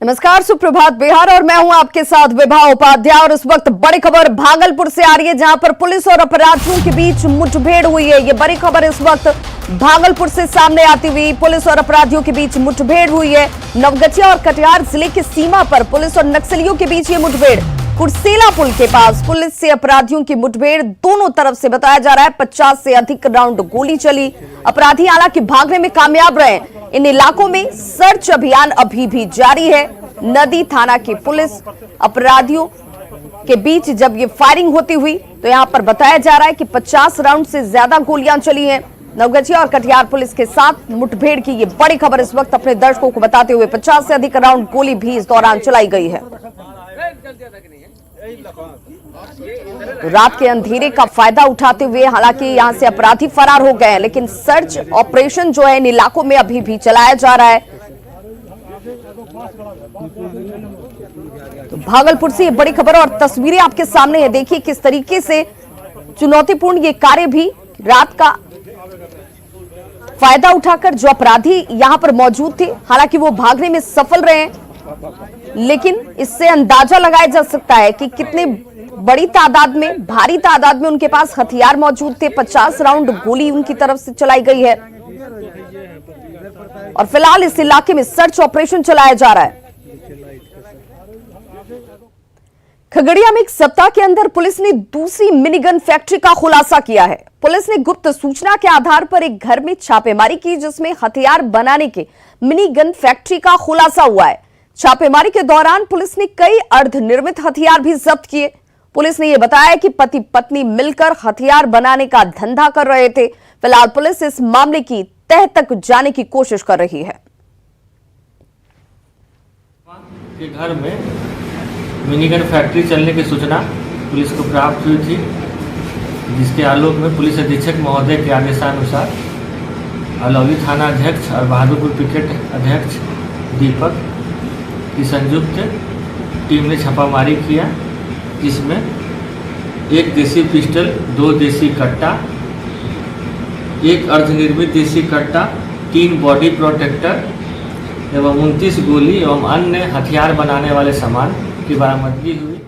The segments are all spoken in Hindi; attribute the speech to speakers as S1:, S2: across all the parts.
S1: नमस्कार, सुप्रभात। बिहार और मैं हूं आपके साथ विभा उपाध्याय और इस वक्त बड़ी खबर भागलपुर से आ रही है, जहां पर पुलिस और अपराधियों के बीच मुठभेड़ हुई है। ये बड़ी खबर इस वक्त भागलपुर से सामने आती हुई। पुलिस और अपराधियों के बीच मुठभेड़ हुई है। नवगछिया और कटिहार जिले की सीमा पर पुलिस और नक्सलियों के बीच ये मुठभेड़। कुर्सेला पुल के पास पुलिस से अपराधियों की मुठभेड़। दोनों तरफ से बताया जा रहा है 50 से अधिक राउंड गोली चली। अपराधी हालांकि भागने में कामयाब रहे। इन इलाकों में सर्च अभियान अभी भी जारी है। नदी थाना की पुलिस अपराधियों के बीच जब ये फायरिंग होती हुई तो यहां पर बताया जा रहा है कि 50 राउंड से ज्यादा गोलियां चली हैं। नवगछिया और कटिहार पुलिस के साथ मुठभेड़ की ये बड़ी खबर इस वक्त अपने दर्शकों को बताते हुए 50 से अधिक राउंड गोली भी इस दौरान चलाई गई है। तो रात के अंधेरे का फायदा उठाते हुए हालांकि यहां से अपराधी फरार हो गए हैं, लेकिन सर्च ऑपरेशन जो है इन इलाकों में अभी भी चलाया जा रहा है। तो भागलपुर से ये बड़ी खबर और तस्वीरें आपके सामने है। देखिए किस तरीके से चुनौतीपूर्ण ये कार्य भी रात का फायदा उठाकर जो अपराधी यहां पर मौजूद थे, हालांकि वो भागने में सफल रहे हैं, लेकिन इससे अंदाजा लगाया जा सकता है कि कितने बड़ी तादाद में, भारी तादाद में उनके पास हथियार मौजूद थे। 50 राउंड गोली उनकी तरफ से चलाई गई है और फिलहाल इस इलाके में सर्च ऑपरेशन चलाया जा रहा है। खगड़िया में एक सप्ताह के अंदर पुलिस ने दूसरी मिनीगन फैक्ट्री का खुलासा किया है। पुलिस ने गुप्त सूचना के आधार पर एक घर में छापेमारी की, जिसमें हथियार बनाने के मिनीगन फैक्ट्री का खुलासा हुआ है। छापेमारी के दौरान पुलिस ने कई अर्धनिर्मित हथियार भी जब्त किए। पुलिस ने यह बताया कि पति पत्नी मिलकर हथियार बनाने का धंधा कर रहे थे। फिलहाल पुलिस इस मामले की तह तक जाने की कोशिश कर रही है।
S2: के घर में मिनीगन फैक्ट्री चलने की सूचना पुलिस को प्राप्त हुई थी, जिसके आलोक में पुलिस अधीक्षक महोदय के आदेशानुसार अलौली थाना अध्यक्ष और बहादुरपुर पिकेट अध्यक्ष दीपक की संयुक्त टीम ने छापामारी किया, जिसमें एक देसी पिस्टल, 2 देसी कट्टा, एक अर्धनिर्मित देसी कट्टा, 3 बॉडी प्रोटेक्टर एवं 29 गोली एवं अन्य हथियार बनाने वाले सामान की बरामदगी हुई।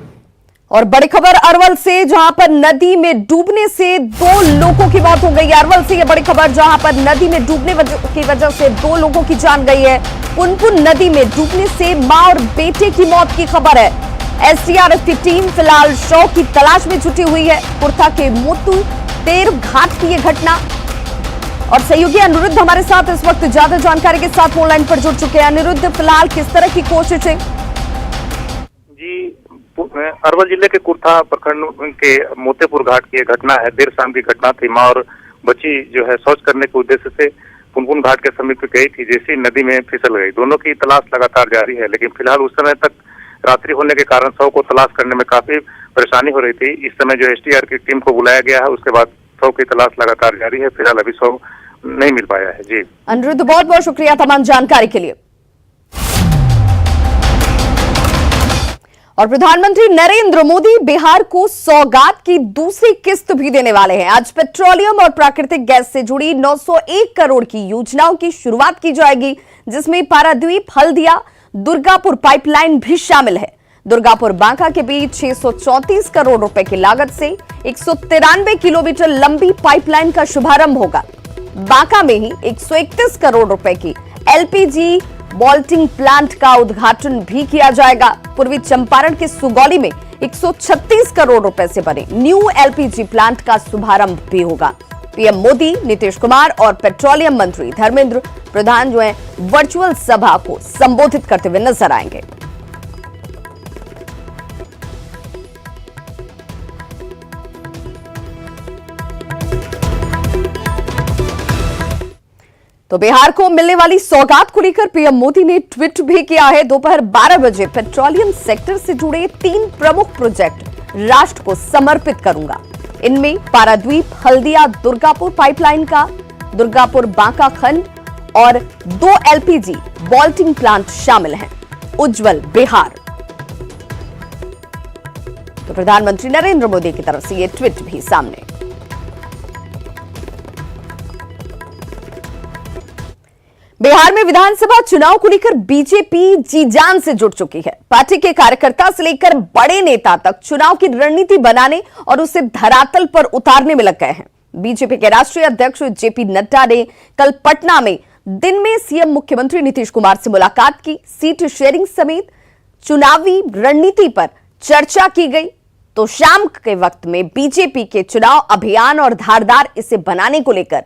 S1: और बड़ी खबर अरवल से, जहां पर नदी में डूबने से 2 लोगों की मौत हो गई। अरवल से यह बड़ी खबर, जहां पर नदी में डूबने की वजह से 2 लोगों की जान गई है। पुनपुन नदी में डूबने से मां और बेटे की मौत की खबर है। एसडीआरएफ की टीम फिलहाल शव की तलाश में जुटी हुई है। कुर्था के मोतू तेर घाट की यह घटना। और सहयोगी अनिरुद्ध हमारे साथ इस वक्त ज्यादा जानकारी के साथ ऑनलाइन पर जुड़ चुके हैं। अनिरुद्ध, फिलहाल किस तरह की कोशिशें?
S3: जी, अरवल जिले के कुर्था प्रखंड के मोतेपुर घाट की घटना है। देर शाम की घटना थी। मां और बच्ची जो है शौच करने के उद्देश्य से पुनपुन घाट के समीप गई थी, जैसी नदी में फिसल गई। दोनों की तलाश लगातार जारी है, लेकिन फिलहाल उस समय तक रात्रि होने के कारण शव को तलाश करने में काफी परेशानी हो रही थी। इस समय जो एसटीआर की टीम को बुलाया गया है, उसके बाद शव की तलाश लगातार जारी है। फिलहाल अभी शव नहीं मिल पाया है। जी
S1: अनिरुद्ध, बहुत बहुत शुक्रिया तमाम जानकारी के लिए। और प्रधानमंत्री नरेंद्र मोदी बिहार को सौगात की दूसरी किस्त भी देने वाले हैं। आज पेट्रोलियम और प्राकृतिक गैस से जुड़ी 901 करोड़ की योजनाओं की शुरुआत की जाएगी, जिसमें पारादीप हल्दिया दुर्गापुर पाइपलाइन भी शामिल है। दुर्गापुर बांका के बीच 634 करोड़ रुपए की लागत से 193 किलोमीटर लंबी पाइपलाइन का शुभारंभ होगा। बांका में ही 131 करोड़ रुपए की एलपीजी बॉल्टिंग प्लांट का उद्घाटन भी किया जाएगा। पूर्वी चंपारण के सुगौली में 136 करोड़ रुपए से बने न्यू एलपीजी प्लांट का शुभारंभ भी होगा। पीएम मोदी, नीतीश कुमार और पेट्रोलियम मंत्री धर्मेंद्र प्रधान जो है वर्चुअल सभा को संबोधित करते हुए नजर आएंगे। तो बिहार को मिलने वाली सौगात को लेकर पीएम मोदी ने ट्वीट भी किया है। दोपहर 12 बजे पेट्रोलियम सेक्टर से जुड़े 3 प्रमुख प्रोजेक्ट राष्ट्र को समर्पित करूंगा। इनमें पारादीप हल्दिया दुर्गापुर पाइपलाइन का दुर्गापुर बांका खंड और 2 एलपीजी बॉल्टिंग प्लांट शामिल हैं। उज्जवल बिहार। तो प्रधानमंत्री नरेंद्र मोदी की तरफ से यह ट्वीट भी सामने। बिहार में विधानसभा चुनाव को लेकर बीजेपी जी जान से जुट चुकी है। पार्टी के कार्यकर्ता से लेकर बड़े नेता तक चुनाव की रणनीति बनाने और उसे धरातल पर उतारने में लग गए हैं। बीजेपी के राष्ट्रीय अध्यक्ष जेपी नड्डा ने कल पटना में दिन में सीएम मुख्यमंत्री नीतीश कुमार से मुलाकात की। सीट शेयरिंग समेत चुनावी रणनीति पर चर्चा की गई तो शाम के वक्त में बीजेपी के चुनाव अभियान और धारदार इसे बनाने को लेकर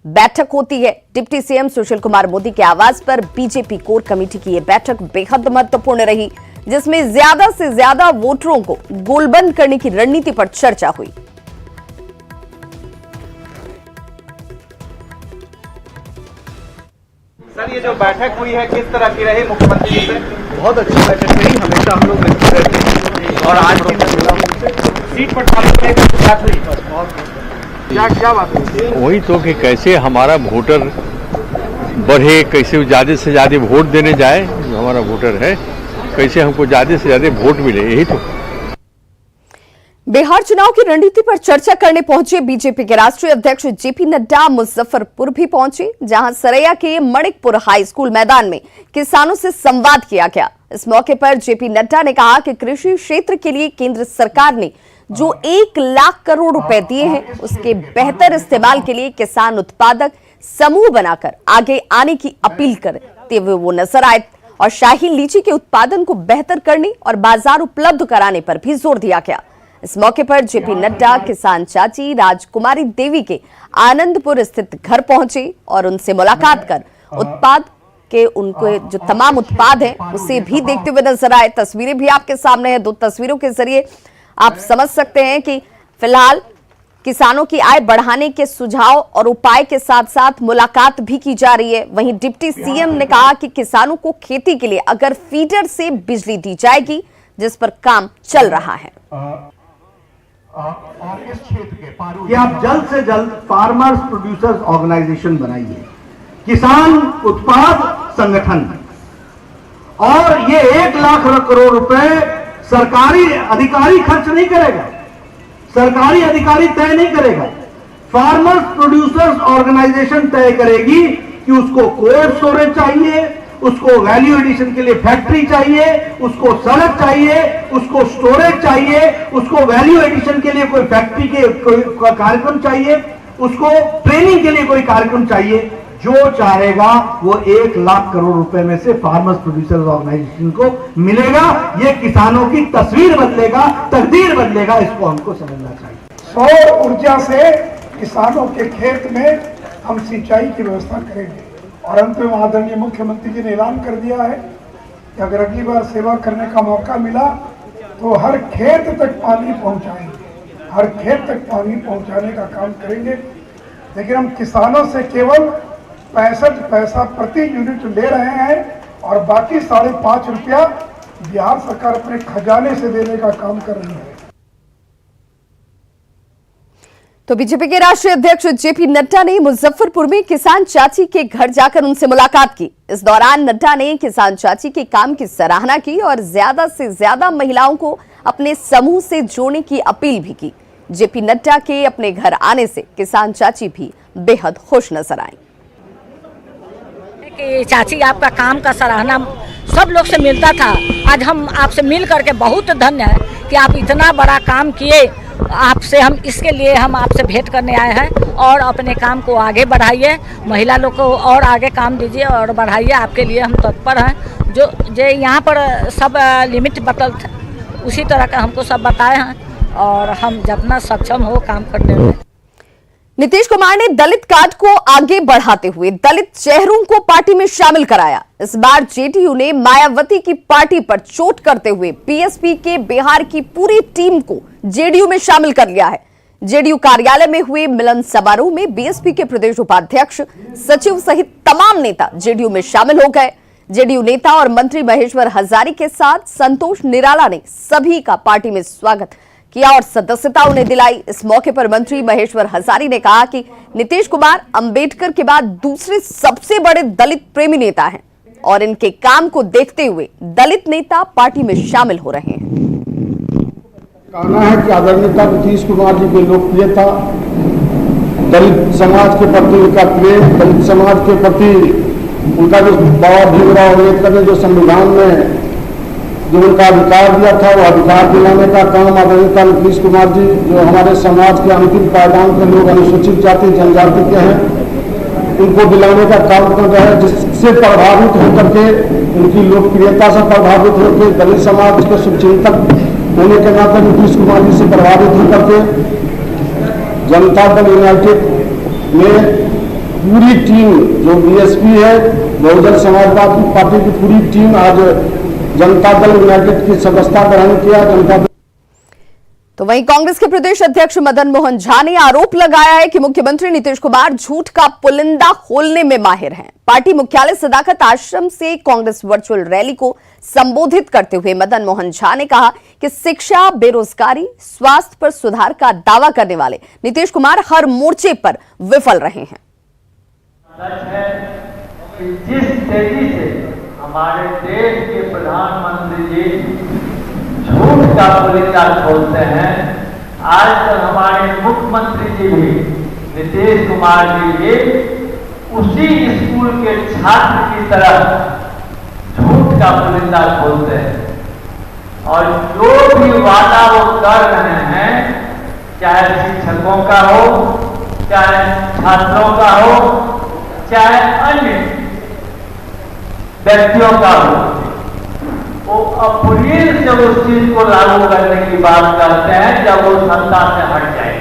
S1: बैठक होती है। डिप्टी सीएम सुशील कुमार मोदी के आवाज पर बीजेपी कोर कमेटी की यह बैठक बेहद महत्वपूर्ण रही, जिसमें ज्यादा से ज्यादा वोटरों को गोलबंद करने की रणनीति पर चर्चा हुई।
S4: सर, ये जो बैठक हुई है किस तरह की रही मुख्यमंत्री जी से?
S5: बहुत अच्छी बैठक रही। हमेशा हम लोग मिलते रहते हैं और आज की
S4: सीट पर बात हुई, क्या बात हुई?
S6: वही तो कि कैसे हमारा वोटर बढ़े, कैसे ज़्यादा से ज़्यादा वोट देने जाए, जो हमारा वोटर है कैसे हमको ज़्यादा से ज़्यादा वोट मिले, यही तो।
S1: बिहार चुनाव की रणनीति पर चर्चा करने पहुंचे बीजेपी के राष्ट्रीय अध्यक्ष जेपी नड्डा मुजफ्फरपुर भी पहुंचे, जहां सरैया के मणिकपुर हाई स्कूल मैदान में किसानों से संवाद किया गया। इस मौके पर जेपी नड्डा ने कहा कि कृषि क्षेत्र के लिए केंद्र सरकार ने जो 1 लाख करोड़ रुपए दिए हैं, उसके बेहतर इस्तेमाल के लिए किसान उत्पादक समूह बनाकर आगे आने की अपील करते हुए वो नजर आए और शाही लीची के उत्पादन को बेहतर करने और बाजार उपलब्ध कराने पर भी जोर दिया गया। इस मौके पर जेपी नड्डा किसान चाची राजकुमारी देवी के आनंदपुर स्थित घर पहुंचे और उनसे मुलाकात कर उत्पाद के उनके जो तमाम उत्पाद हैं उसे भी देखते हुए नजर आए। तस्वीरें भी आपके सामने हैं। 2 तस्वीरों के जरिए आप समझ सकते हैं कि फिलहाल किसानों की आय बढ़ाने के सुझाव और उपाय के साथ साथ मुलाकात भी की जा रही है। वहीं डिप्टी सीएम ने कहा कि किसानों को खेती के लिए अगर फीडर से बिजली दी जाएगी, जिस पर काम चल रहा है।
S5: और इस क्षेत्र के कि आप जल्द से जल्द फार्मर्स प्रोड्यूसर्स ऑर्गेनाइजेशन बनाइए, किसान उत्पाद संगठन, और ये 1 लाख करोड़ रुपए सरकारी अधिकारी खर्च नहीं करेगा, सरकारी अधिकारी तय नहीं करेगा। फार्मर्स प्रोड्यूसर्स ऑर्गेनाइजेशन तय करेगी कि उसको कोल्ड स्टोरेज चाहिए, उसको वैल्यू एडिशन के लिए फैक्ट्री चाहिए, उसको सड़क चाहिए, उसको स्टोरेज चाहिए, उसको वैल्यू एडिशन के लिए कोई फैक्ट्री के कोई कार्यक्रम चाहिए, उसको ट्रेनिंग के लिए कोई कार्यक्रम चाहिए। जो चाहेगा वो 1 लाख करोड़ रुपए में से फार्मर्स प्रोड्यूसर्स ऑर्गेनाइजेशन को मिलेगा। ये किसानों की तस्वीर बदलेगा, तकदीर बदलेगा, इसको हमको समझना चाहिए।
S7: सौर ऊर्जा से किसानों के खेत में हम सिंचाई की व्यवस्था करेंगे और अंत में आदरणीय मुख्यमंत्री जी ने ऐलान कर दिया है कि अगर अगली बार सेवा करने का मौका मिला तो हर खेत तक पानी पहुंचाएंगे, हर खेत तक पानी पहुंचाने का काम करेंगे। लेकिन हम किसानों से केवल 65 पैसा प्रति यूनिट ले रहे हैं और बाकी 5.5 रुपया बिहार सरकार अपने खजाने से देने का काम कर रही है।
S1: तो बीजेपी के राष्ट्रीय अध्यक्ष जेपी नड्डा ने मुजफ्फरपुर में किसान चाची के घर जाकर उनसे मुलाकात की। इस दौरान नड्डा ने किसान चाची के काम की सराहना की और ज्यादा से ज्यादा महिलाओं को अपने समूह से जोड़ने की अपील भी की। जेपी नड्डा के अपने घर आने से किसान चाची भी बेहद खुश नजर आई।
S8: कि चाची आपका काम का सराहना सब लोग से मिलता था, आज हम आपसे मिल करके बहुत धन्य है कि आप इतना बड़ा काम किए। आपसे हम इसके लिए हम आपसे भेंट करने आए हैं और अपने काम को आगे बढ़ाइए, महिला लोग को और आगे काम दीजिए और बढ़ाइए, आपके लिए हम तत्पर हैं। जो यहाँ पर सब लिमिट बतल उसी तरह का हमको सब बताए हैं और हम जितना सक्षम हो काम करने में।
S1: नीतीश कुमार ने दलित कार्ड को आगे बढ़ाते हुए दलित चेहरों को पार्टी में शामिल कराया। इस बार जेडीयू ने मायावती की पार्टी पर चोट करते हुए बीएसपी के बिहार की पूरी टीम को जेडीयू में शामिल कर लिया है। जेडीयू कार्यालय में हुए मिलन समारोह में बीएसपी के प्रदेश उपाध्यक्ष, सचिव सहित तमाम नेता जेडीयू में शामिल हो गए। जेडीयू नेता और मंत्री महेश्वर हजारी के साथ संतोष निराला ने सभी का पार्टी में स्वागत किया और सदस्यता उन्हें दिलाई। इस मौके पर मंत्री महेश्वर हजारी ने कहा कि नीतीश कुमार अंबेडकर के बाद दूसरे सबसे बड़े दलित प्रेमी नेता हैं और इनके काम को देखते हुए दलित नेता पार्टी में शामिल हो रहे हैं।
S7: कहना है कि आदरणीय नीतीश कुमार जी की लोकप्रियता, दलित समाज के प्रति उनका प्रेम, दलित समाज के प्रति
S5: उनका जो बाबा भीमराव अम्बेडकर ने जो संविधान में जो उनका अधिकार दिया था, वो अधिकार दिलाने का काम आदरणीय नीतीश कुमार जी, जो हमारे समाज के अंतिम पायदान के लोग अनुसूचित जाति जनजाति के हैं, उनको दिलाने का काम कर रहे हैं, जिससे प्रभावित होकर के उनकी लोकप्रियता से प्रभावित होकर दलित समाज के शुभचिंतक होने के नाते नीतीश कुमार जी से प्रभावित होकर के जनता दल यूनाइटेड में पूरी टीम, जो बीएसपी है, बहुजन समाजवादी पार्टी की पूरी टीम आज जनता दल यूनाइटेड की सदस्यता ग्रहण किया। जनता दल
S1: तो वहीं कांग्रेस के प्रदेश अध्यक्ष मदन मोहन झा ने आरोप लगाया है कि मुख्यमंत्री नीतीश कुमार झूठ का पुलिंदा खोलने में माहिर हैं। पार्टी मुख्यालय सदाकत आश्रम से कांग्रेस वर्चुअल रैली को संबोधित करते हुए मदन मोहन झा ने कहा कि शिक्षा, बेरोजगारी, स्वास्थ्य पर सुधार का दावा करने वाले नीतीश कुमार हर मोर्चे पर विफल रहे हैं।
S4: सच है कि जिस तेजी से हमारे देश के प्रधानमंत्री जी झूठ का पुलिंदा खोलते हैं, आज तक हमारे मुख्यमंत्री जी भी नीतीश कुमार जी भी उसी स्कूल के छात्र की तरह झूठ का पुलिंदा खोलते हैं। और जो भी वादा वो कर रहे हैं, चाहे शिक्षकों का हो, चाहे छात्रों का हो, चाहे अन्य व्यक्तियों का हो, वो अप्रैल से उस चीज को लागू करने की बात करते हैं जब वो सत्ता से हट जाए।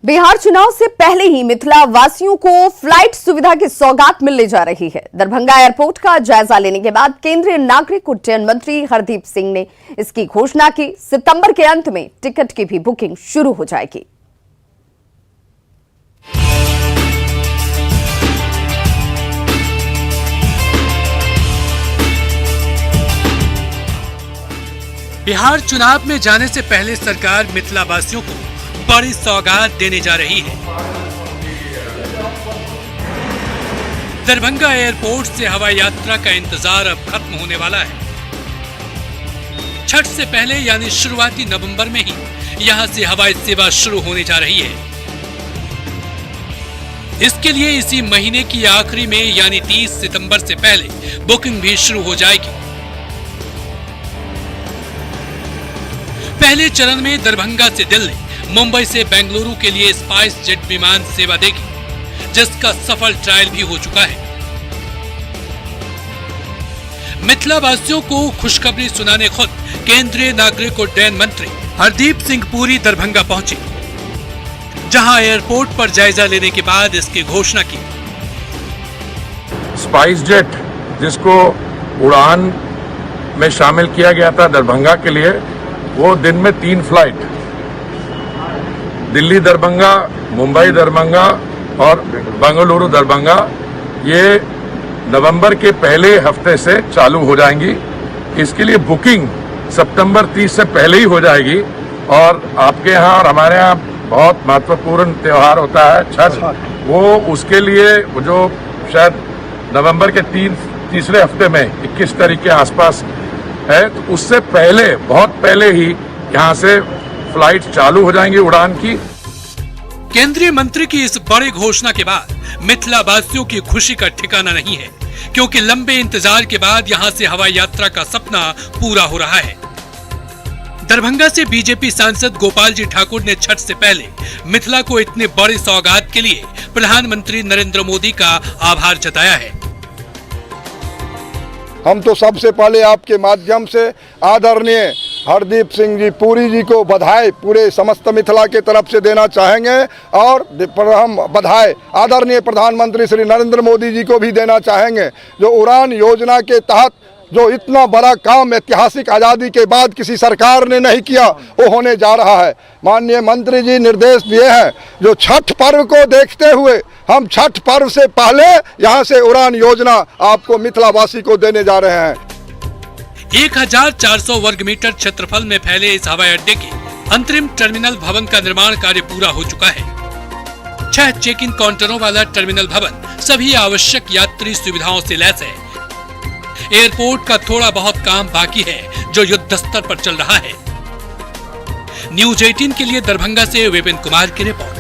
S1: बिहार चुनाव से पहले ही मिथिला वासियों को फ्लाइट सुविधा की सौगात मिलने जा रही है। दरभंगा एयरपोर्ट का जायजा लेने के बाद केंद्रीय नागरिक उड्डयन मंत्री हरदीप सिंह ने इसकी घोषणा की। सितंबर के अंत में टिकट की भी बुकिंग शुरू हो जाएगी।
S9: बिहार चुनाव में जाने से पहले सरकार मिथिला वासियों को बड़ी सौगात देने जा रही है। दरभंगा एयरपोर्ट से हवाई यात्रा का इंतजार अब खत्म होने वाला है। छठ से पहले यानी शुरुआती नवंबर में ही यहां से हवाई सेवा शुरू होने जा रही है। इसके लिए इसी महीने की आखिरी में यानी 30 सितंबर से पहले बुकिंग भी शुरू हो जाएगी। पहले चरण में दरभंगा से दिल्ली, मुंबई से बेंगलुरु के लिए स्पाइस जेट विमान सेवा देगी, जिसका सफल ट्रायल भी हो चुका है। मिथिला वासियों को खुशखबरी सुनाने खुद केंद्रीय नागरिक उड्डयन मंत्री हरदीप सिंह पुरी दरभंगा पहुंचे, जहां एयरपोर्ट पर जायजा लेने के बाद इसकी घोषणा की।
S10: स्पाइस जेट, जिसको उड़ान में शामिल किया गया था दरभंगा के लिए, वो दिन में 3 फ्लाइट दिल्ली दरभंगा, मुंबई दरभंगा और बेंगलुरु दरभंगा, ये नवंबर के पहले हफ्ते से चालू हो जाएंगी। इसके लिए बुकिंग सितंबर 30 से पहले ही हो जाएगी। और आपके यहाँ और हमारे यहाँ बहुत महत्वपूर्ण त्योहार होता है छठ, वो उसके लिए जो शायद नवंबर के तीसरे हफ्ते में 21 तारीख के आसपास है, तो उससे पहले, बहुत पहले ही यहाँ से फ्लाइट चालू हो जाएंगी उड़ान की।
S9: केंद्रीय मंत्री की इस बड़ी घोषणा के बाद मिथिला वासियों की खुशी का ठिकाना नहीं है, क्योंकि लंबे इंतजार के बाद यहां से हवाई यात्रा का सपना पूरा हो रहा है। दरभंगा से बीजेपी सांसद गोपाल जी ठाकुर ने छठ से पहले मिथिला को इतने बड़ी सौगात के लिए प्रधानमंत्री नरेंद्र मोदी का आभार जताया है।
S11: हम तो सबसे पहले आपके माध्यम से आदरणीय हरदीप सिंह जी पुरी जी को बधाई पूरे समस्त मिथिला के तरफ से देना चाहेंगे, और हम बधाई आदरणीय प्रधानमंत्री श्री नरेंद्र मोदी जी को भी देना चाहेंगे, जो उड़ान योजना के तहत जो इतना बड़ा काम ऐतिहासिक आज़ादी के बाद किसी सरकार ने नहीं किया, वो होने जा रहा है। माननीय मंत्री जी निर्देश दिए हैं, जो छठ पर्व को देखते हुए हम छठ पर्व से पहले यहाँ से उड़ान योजना आपको मिथिलावासी को देने जा रहे हैं।
S9: 1400 वर्ग मीटर क्षेत्रफल में फैले इस हवाई अड्डे के अंतरिम टर्मिनल भवन का निर्माण कार्य पूरा हो चुका है। 6 चेक इन काउंटरों वाला टर्मिनल भवन सभी आवश्यक यात्री सुविधाओं से लैस है। एयरपोर्ट का थोड़ा बहुत काम बाकी है, जो युद्ध स्तर पर चल रहा है। न्यूज 18 के लिए दरभंगा से विपिन कुमार की रिपोर्ट।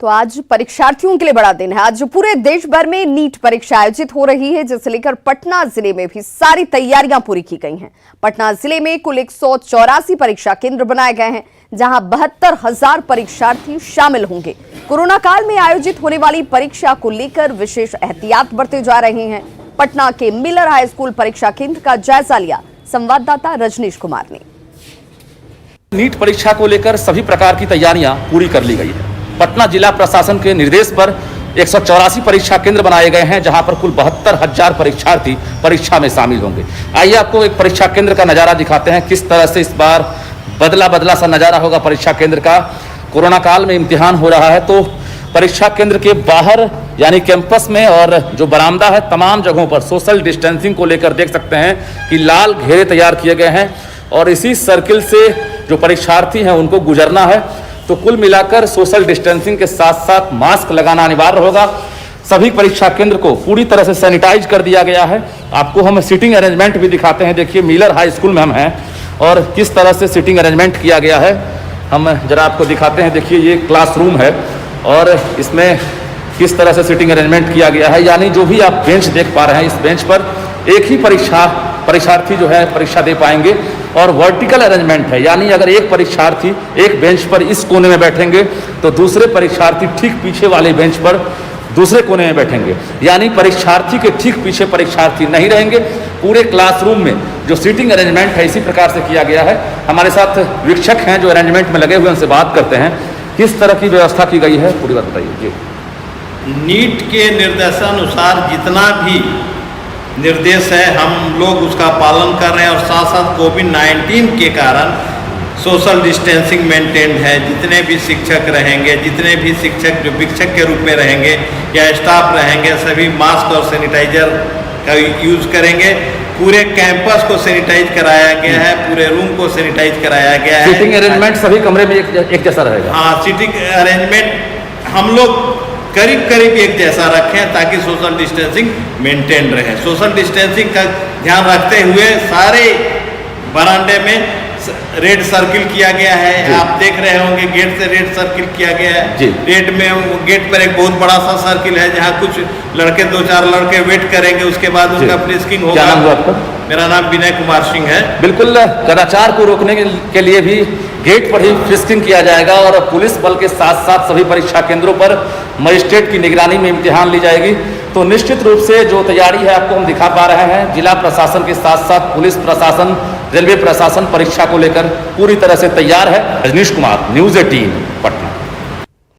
S1: तो आज परीक्षार्थियों के लिए बड़ा दिन है। आज पूरे देश भर में नीट परीक्षा आयोजित हो रही है, जिसे लेकर पटना जिले में भी सारी तैयारियां पूरी की गई हैं। पटना जिले में कुल 184 परीक्षा केंद्र बनाए गए हैं, जहां 72,000 परीक्षार्थी शामिल होंगे। कोरोना काल में आयोजित होने वाली परीक्षा को लेकर विशेष एहतियात बरते जा रहे हैं। पटना के मिलर हाई स्कूल परीक्षा केंद्र का जायजा लिया संवाददाता रजनीश कुमार ने।
S12: नीट परीक्षा को लेकर सभी प्रकार की तैयारियां पूरी कर ली गई है। पटना जिला प्रशासन के निर्देश पर 184 परीक्षा केंद्र बनाए गए हैं, जहां पर कुल 72,000 परीक्षार्थी परीक्षा में शामिल होंगे। आइए आपको एक परीक्षा केंद्र का नज़ारा दिखाते हैं, किस तरह से इस बार बदला सा नज़ारा होगा परीक्षा केंद्र का। कोरोना काल में इम्तिहान हो रहा है, तो परीक्षा केंद्र के बाहर यानी कैंपस में और जो बरामदा है, तमाम जगहों पर सोशल डिस्टेंसिंग को लेकर देख सकते हैं कि लाल घेरे तैयार किए गए हैं और इसी सर्किल से जो परीक्षार्थी हैं उनको गुजरना है। तो कुल मिलाकर सोशल डिस्टेंसिंग के साथ साथ मास्क लगाना अनिवार्य होगा। सभी परीक्षा केंद्र को पूरी तरह से सैनिटाइज कर दिया गया है। आपको हम सीटिंग अरेंजमेंट भी दिखाते हैं। देखिए मिलर हाई स्कूल में हम हैं और किस तरह से सीटिंग अरेंजमेंट किया गया है, हम जरा आपको दिखाते हैं। देखिए ये क्लासरूम है और इसमें किस तरह से सीटिंग अरेंजमेंट किया गया है, यानी जो भी आप बेंच देख पा रहे हैं, इस बेंच पर एक ही परीक्षार्थी जो है परीक्षा दे पाएंगे। और वर्टिकल अरेंजमेंट है, यानी अगर एक परीक्षार्थी एक बेंच पर इस कोने में बैठेंगे तो दूसरे परीक्षार्थी ठीक पीछे वाले बेंच पर दूसरे कोने में बैठेंगे, यानी परीक्षार्थी के ठीक पीछे परीक्षार्थी नहीं रहेंगे। पूरे क्लासरूम में जो सीटिंग अरेंजमेंट है इसी प्रकार से किया गया है। हमारे साथ वीक्षक हैं जो अरेंजमेंट में लगे हुए, उनसे बात करते हैं किस तरह की व्यवस्था की गई है, पूरी बात बताइए जी।
S13: नीट के निर्देशानुसार जितना भी निर्देश है हम लोग उसका पालन कर रहे हैं और साथ साथ कोविड-19 के कारण सोशल डिस्टेंसिंग मेंटेन है। जितने भी शिक्षक रहेंगे, जितने भी शिक्षक जो वीक्षक के रूप में रहेंगे या स्टाफ रहेंगे, सभी मास्क और सैनिटाइजर का यूज करेंगे। पूरे कैंपस को सैनिटाइज कराया गया है, पूरे रूम को सैनिटाइज कराया गया है।
S12: सीटिंग अरेंजमेंट सभी कमरे में एक जैसा रहेगा।
S13: हाँ, सीटिंग अरेंजमेंट हम लोग करीब एक जैसा रखें ताकि सोशल डिस्टेंसिंग मेंटेन रहे। सोशल डिस्टेंसिंग का ध्यान रखते हुए सारे बरामदे में रेड सर्किल किया गया है। आप देख रहे होंगे गेट से रेड सर्किल किया गया है। रेड में गेट पर एक बहुत बड़ा सा सर्किल है जहां कुछ लड़के 2-4 लड़के वेट करेंगे, उसके बाद उनका फ्रिस्किंग होगा।
S12: क्या नाम है आपका?
S13: मेरा नाम विनय कुमार सिंह है।
S12: बिल्कुल, कदाचार को रोकने के लिए भी गेट पर ही फ्रिस्किंग किया जाएगा और पुलिस बल के साथ साथ सभी परीक्षा केंद्रों पर मजिस्ट्रेट की निगरानी में इम्तिहान ली जाएगी। तो निश्चित रूप से जो तैयारी है आपको हम दिखा पा रहे हैं। जिला प्रशासन के साथ साथ पुलिस प्रशासन, रेलवे प्रशासन परीक्षा को लेकर पूरी तरह से तैयार है। रजनीश कुमार, न्यूज़ 18 पटना।